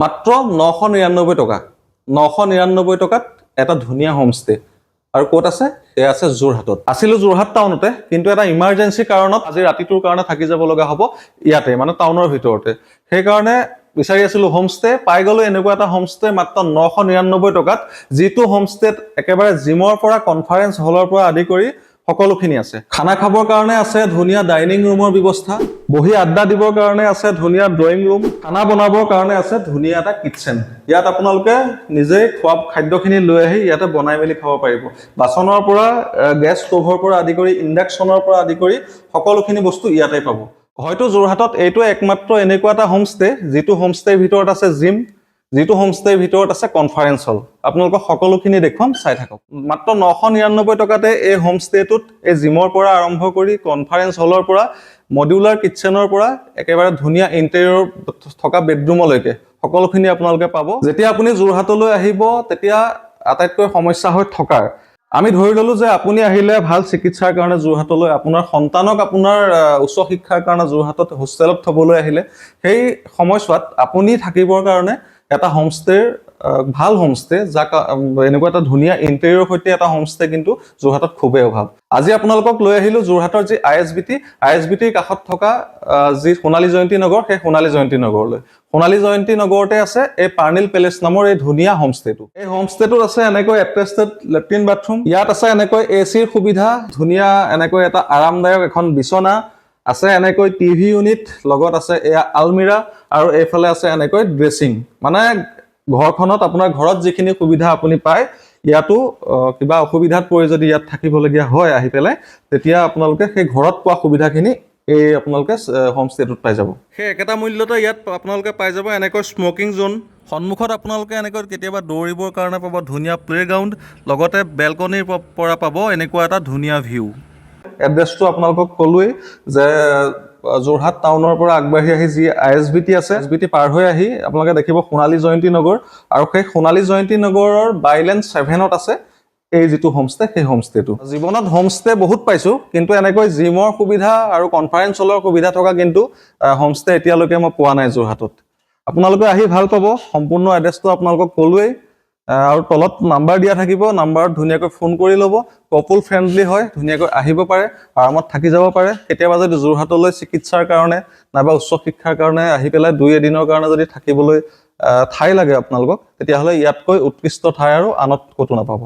মাত্ৰ 999 টকা 999 টকাত এটা ধুনীয়া হোমষ্টে আৰু ক'ত আছে এ আছে যোৰহাটত আছিলো যোৰহাট টাউনতে কিন্তু এটা ইমাৰ্জেন্সি কাৰণত আজি ৰাতিটোৰ কাৰণে থাকি যাব লগা হ'ব ইয়াতে মানে টাউনৰ ভিতৰতে সেই কাৰণে বিচাৰি আছিলো হোমষ্টে পাই গলো এনেকুৱা এটা হোমষ্টে মাত্ৰ 999 টকাত যিটো হোমষ্টেত একেবাৰে জিমৰ পৰা কনফাৰেন্স হলৰ পৰা আদি কৰি সকলোখিনি আছে খানা খাবৰ কাৰণে আছে ধুনীয়া ডাইনিং ৰুমৰ ব্যৱস্থা বহি আড্ডা দিবৰ কাৰণে আছে ধুনীয়া ড্ৰয়িং ৰুম খানা বনাবৰ কাৰণে আছে ধুনীয়া এটা কিচেন ইয়াত আপোনালোকে নিজে খোৱা খাদ্যখিনি লৈ আহি ইয়াতে বনাই মেলি খাব পাৰিব বাচনৰ পৰা গেছ ষ্টোভৰ পৰা আদি কৰি ইণ্ডাকচনৰ পৰা আদি কৰি সকলোখিনি বস্তু ইয়াতে পাব হয়তো যোৰহাটত এইটো একমাত্ৰ এনেকুৱা এটা হোমষ্টে যিটো হোমষ্টেৰ ভিতৰত আছে জিম যিটো হোমষ্টেৰ ভিতৰত আছে কনফাৰেন্স হল আপোনালোকক সকলোখিনি দেখুৱাম চাই থাকক মাত্ৰ 999 টকাতে এই হোমষ্টেটোত এই জিমৰ পৰা আৰম্ভ কৰি কনফাৰেন্স হলৰ পৰা মডুলাৰ কিচেনৰ পৰা একেবাৰে ধুনীয়া ইণ্টেৰিয়ৰ থকা বেডৰুমলৈকে সকলোখিনি আপোনালোকে পাব যেতিয়া আপুনি যোৰহাটলৈ আহিব তেতিয়া আটাইতকৈ সমস্যা হৈ থকাৰ আমি ধৰি ললো যে আপুনি আহিলে ভাল চিকিৎসাৰ কাৰণে যোৰহাটলৈ আপোনাৰ সন্তানক আপোনাৰ উচ্চ শিক্ষাৰ কাৰণে যোৰহাটত হোষ্টেলত থবলৈ আহিলে সেই সময়ছোৱাত আপুনি থাকিবৰ কাৰণে এটা হোমষ্টেৰ ভাল হোমষ্টে যাক এনেকুৱা এটা ধুনীয়া ইণ্টেৰিয়ৰ সৈতে এটা হোমষ্টে কিন্তু যোৰহাটত খুবেই অভাৱ আজি আপোনালোকক লৈ আহিলো যোৰহাটৰ যি আইএছবিটিৰ কাষত থকা যি সোণালী জয়ন্তী নগৰ সেই সোণালী জয়ন্তী নগৰলৈ সোণালী জয়ন্তী নগৰতে আছে এই পাৰ্নিল পেলেচ নামৰ এই ধুনীয়া হোমষ্টেটো এই হোমষ্টেটোত আছে এনেকৈ এটেচড লেট্ৰিন বাথৰুম ইয়াত আছে এনেকৈ এচিৰ সুবিধা ধুনীয়া এনেকৈ এটা আৰামদায়ক এখন বিছনা আছে এনেকৈ টিভি ইউনিট লগত আছে এয়া আলমিৰা আৰু এইফালে আছে এনেকৈ ড্ৰেছিং মানে ঘৰখনত আপোনাৰ ঘৰত যিখিনি সুবিধা আপুনি পায় ইয়াতো কিবা অসুবিধাত পৰি যদি ইয়াত থাকিবলগীয়া হয় আহি পেলাই তেতিয়া আপোনালোকে সেই ঘৰত পোৱা সুবিধাখিনি এই আপোনালোকে হোমষ্টেটোত পাই যাব সেই একেটা মূল্যতে ইয়াত আপোনালোকে পাই যাব এনেকৈ স্মকিং জোন সন্মুখত আপোনালোকে এনেকৈ কেতিয়াবা দৌৰিবৰ কাৰণে পাব ধুনীয়া প্লেগ্ৰাউণ্ড লগতে বেলকনিৰ পৰা পাব এনেকুৱা এটা ধুনীয়া ভিউ এড্ৰেছটো আপোনালোকক ক'লোৱেই যে যোৰহাট টাউনৰ পৰা আগবাঢ়ি আহি যি আইএছবিটি আছে আইএছবিটি পাৰ হৈ আহি আপোনালোকে দেখিব সোণালী জয়ন্তী নগৰ আৰু সেই সোণালী জয়ন্তী নগৰৰ বাইলেণ্ড 7ত আছে এই যিটো হোমষ্টে সেই হোমষ্টেটো জীৱনত হোমষ্টে বহুত পাইছো কিন্তু এনেকৈ জিমৰ সুবিধা আৰু কনফাৰেন্স হলৰ সুবিধা থকা কিন্তু হোমষ্টে এতিয়ালৈকে মই পোৱা নাই যোৰহাটত আপোনালোকে আহি ভাল পাব সম্পূৰ্ণ এড্ৰেছটো আপোনালোকক ক'লোৱেই আৰু তলত নাম্বাৰ দিয়া থাকিব নাম্বাৰত ধুনীয়াকৈ ফোন কৰি ল'ব কপল ফ্ৰেণ্ডলি হয় ধুনীয়াকৈ আহিব পাৰে আৰামত থাকি যাব পাৰে কেতিয়াবা যদি যোৰহাটলৈ চিকিৎসাৰ কাৰণে নাইবা উচ্চ শিক্ষাৰ কাৰণে আহি পেলাই 2 এদিনৰ কাৰণে যদি থাকিবলৈ ঠাই লাগে আপোনালোকক তেতিয়াহ'লে ইয়াতকৈ উৎকৃষ্ট ঠাই আৰু আনত ক'তো নাপাব